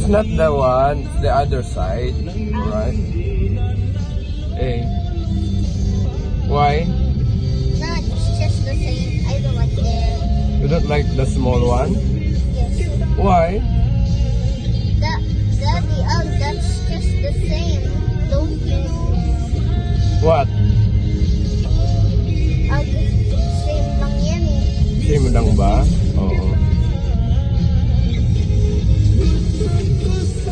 not the one, it's the other side. Alright? Hey. Why? No, it's just the same. I don't like it. You don't like the small one? Yes. Why? Daddy, that's just the same. Don't you? What? Same lang yan eh. Same lang ba? Oo.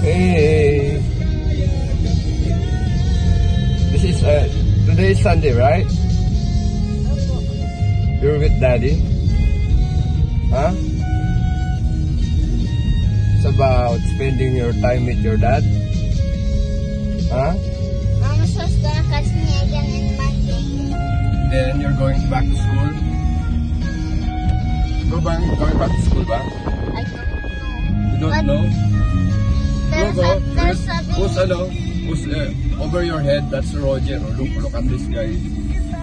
Hey. This is today is Sunday, right? Opo. You're with Daddy? Huh? It's about spending your time with your dad? Huh? Mama was gonna catch me again in Monday. Then you're going back to school? Going back to school ba? I don't know. You don't know? There's a Who's over your head? That's Roger. Oh, look at this guy.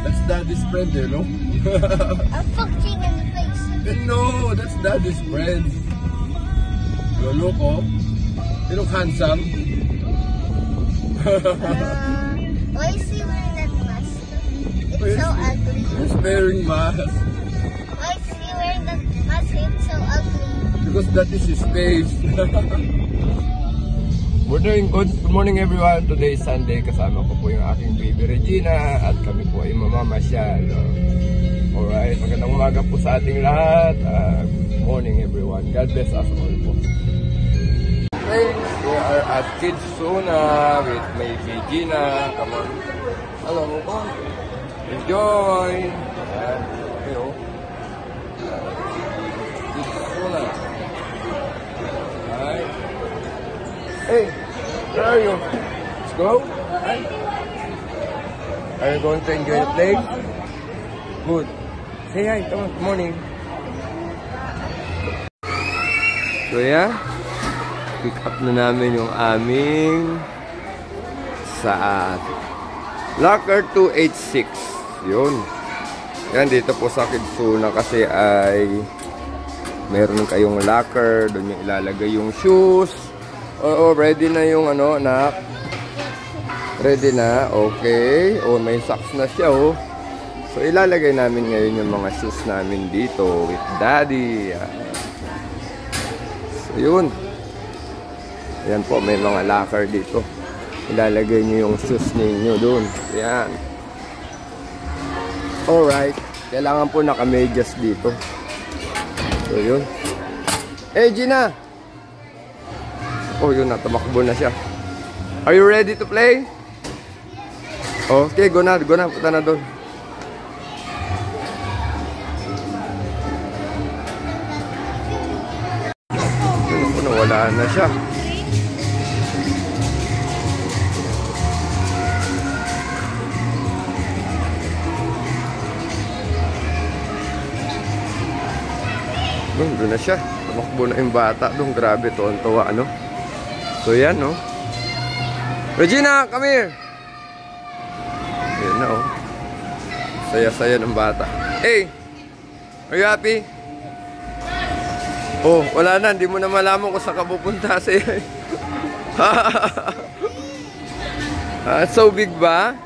That's Daddy's friend, look. I'm fucking in the face. No, that's Daddy's friend. Look, oh. You look handsome. Why is he wearing that mask? It's so ugly. He's wearing mask. Why is he wearing that mask? It's so ugly. Because that is his face. We're doing good. Good morning everyone. Today is Sunday. Kasama ko po yung aking baby Regina. At kami po ay mamamasyal. Alright. Magandang umaga po sa ating lahat. Good morning everyone. God bless us all po. Okay. We are at Kids Sona with my Regina. Come on. Hello. Enjoy. Ayan. Okay, oh. Kids Sona. Alright. Hey, where are you? Let's go. Hi. Are you going to enjoy the play? Good. Say hi. Come on. Good morning. So yeah, pick up na namin yung aming sa locker 286. Yun. Yan, dito po sa Kidsuna kasi ay meron kayong locker. Doon yung ilalagay yung shoes. Oo, ready na yung ano, anak. Ready na, okay. Oh, may socks na siya, oh. So, ilalagay namin ngayon yung mga shoes namin dito with Daddy. So, yun. Ayan po, may mga locker dito. Ilalagay nyo yung shoes ninyo dun. Ayan. Alright. Kailangan po naka-medyas dito. So, yun. Hey, Gina! Oh, yun na. Tumakbo na siya. Are you ready to play? Okay, go na. Go na. Punta na doon. Yun po, nawala na siya. Doon na siya. Tumakbo na yung bata. Doon, grabe. Tuwan-tuwa, ano? So yan, no? Regina, come here! Ayan na, oh. Saya-saya ng bata. Hey! Are you happy? Oh, wala na. Hindi mo na malaman kung saan ka pupunta. Say, so big ba?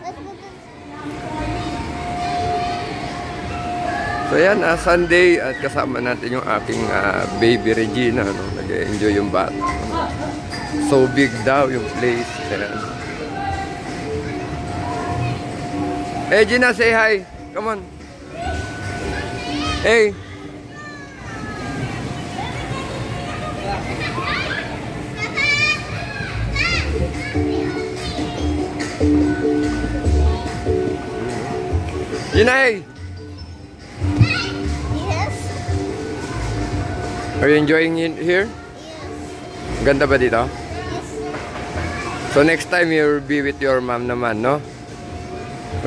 So yan, Sunday at kasama natin yung aking baby Regina, no? Nag-enjoy yung bata. So big daw yung place. Ayan. Hey Gina, say hi. Come on. Hey. Gina, hey. Yes. Are you enjoying it here? Yes. Ganda ba dito? Yes. So next time you'll be with your mom naman, no?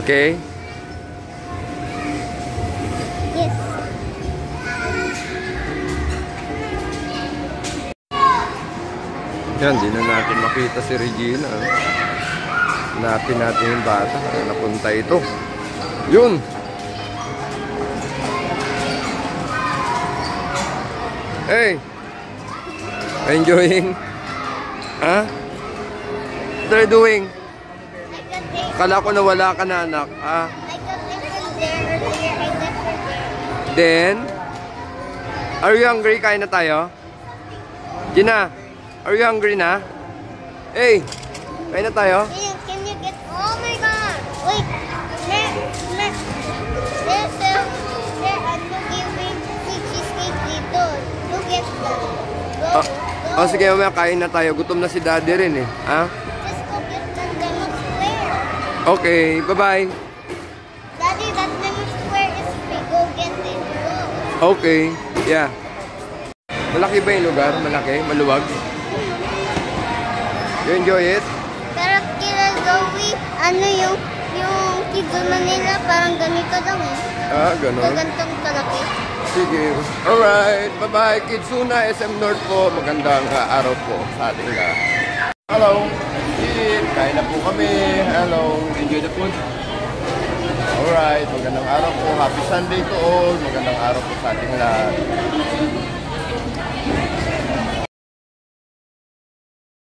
Okay? Yes. Yan, di na natin makita si Regina. Hanapin natin yung bata. Napunta ito. Yun! Hey! Enjoying? Ha? What are you doing? I got it. Kala ko na wala ka na, anak. Ah. I got it from there earlier. I left it there. Then, are you hungry? Kain na tayo? Gina, are you hungry na? Hey, kain na tayo? Can you get? Oh my God! Wait, there are no giving cheesecake dito. Look at that. Go, go. Oh, sige, mamaya kain na tayo. Gutom na si daddy rin eh. Ha? Just go get that lemon square. Okay, bye-bye. Daddy, that lemon square is free. Go get it. Go. Okay, yeah. Malaki ba yung lugar? Malaki? Maluwag? You enjoy it? Pero kila Zoe, ano yung Kids Manila, parang ganito lang eh. Ah, ganun. Gagantong kalaki. Sige. Alright. Bye-bye. Kidsuna, SM North po. Magandang araw po sa ating lahat. Hello. Eat. Kain na po kami. Hello. Enjoy the food. Alright. Magandang araw po. Happy Sunday to all. Magandang araw po sa ating lahat.